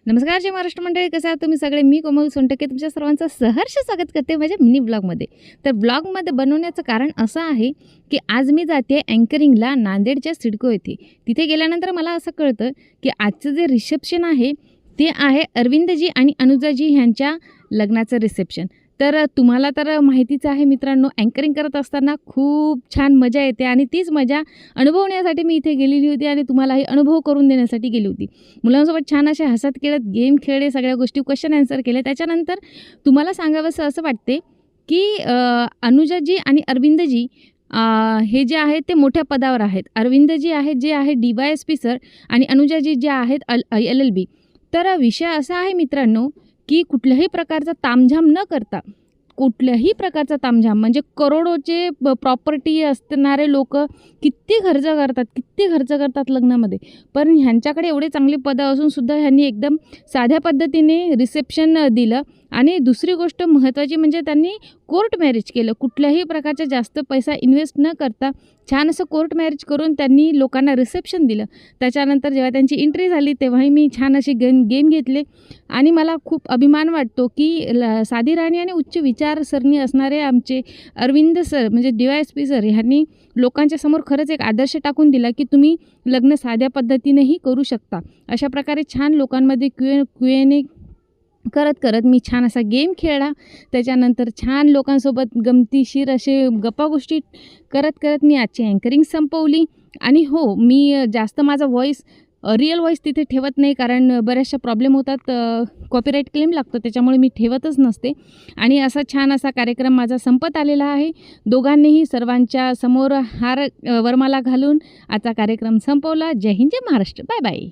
नमस्कार जय महाराष्ट्र मंडळी, कसं आहात तुम्ही सगळे? मी कोमल सोनटके तुमच्या सर्वांचं सहर्ष स्वागत करते माझ्या मिनी ब्लॉगमध्ये. तर ब्लॉगमध्ये बनवण्याचं कारण असं आहे की आज मी जाते अँकरिंगला नांदेडच्या सिडको येथे. तिथे गेल्यानंतर मला असं कळतं की आजचं जे रिसेप्शन आहे ते आहे अरविंदजी आणि अनुजाजी ह्यांच्या लग्नाचं रिसेप्शन. तर तुम्हाला तर माहितीच आहे मित्रांनो, अँकरिंग करत असताना खूप छान मजा येते आणि तीच मजा अनुभवण्यासाठी मी इथे गेलेली होती आणि तुम्हालाही अनुभव करून देण्यासाठी गेली होती. मुलांसोबत छान असे हसत खेळत गेम खेळले, सगळ्या गोष्टी क्वेश्चन आन्सर केले. त्याच्यानंतर तुम्हाला सांगावंसं असं वाटते की अनुजाजी आणि अरविंदजी हे जे आहेत ते मोठ्या पदावर आहेत. अरविंदजी आहेत जे आहे DYSP सर आणि अनुजाजी जे आहेत LLB. तर विषय असा आहे मित्रांनो की कुठल्याही प्रकारचा तामझाम न करता, कुठल्याही प्रकारचा तामझाम म्हणजे करोडोचे प्रॉपर्टी असणारे लोक किती खर्च करतात लग्नामध्ये. पण ह्यांच्याकडे एवढे चांगले पदं असूनसुद्धा ह्यांनी एकदम साध्या पद्धतीने रिसेप्शन दिलं. आणि दुसरी गोष्ट महत्त्वाची म्हणजे त्यांनी कोर्ट मॅरेज केलं. कुठल्याही प्रकारचा जास्त पैसा इन्व्हेस्ट न करता छान असं कोर्ट मॅरेज करून त्यांनी लोकांना रिसेप्शन दिलं. त्याच्यानंतर जेव्हा त्यांची एंट्री झाली तेव्हाही मी छान असे गेम घेतले आणि मला खूप अभिमान वाटतो की साधी राणी आणि उच्च विचारसरणी असणारे आमचे अरविंद सर म्हणजे DYSP सर ह्यांनी लोकांच्या समोर खरंच एक आदर्श टाकून दिला की तुम्ही लग्न साध्या पद्धतीनेही करू शकता. अशा प्रकारे छान लोकांमध्ये Q&A करत मी छान असा गेम खेळला. त्याच्यानंतर छान लोकांसोबत गमतीशीर असे गप्पागोष्टी करत मी आजची अँकरिंग संपवली. आणि हो, मी जास्त माझा रिअल व्हॉईस तिथे ठेवत नाही, कारण बऱ्याचशा प्रॉब्लेम होतात, कॉपीराईट क्लेम लागतो, त्याच्यामुळे मी ठेवतच नसते. आणि असा छान असा कार्यक्रम माझा संपत आलेला आहे. दोघांनीही सर्वांच्या समोर हार वरमाला घालून आजचा कार्यक्रम संपवला. जय हिंद, जय महाराष्ट्र. Bye bye.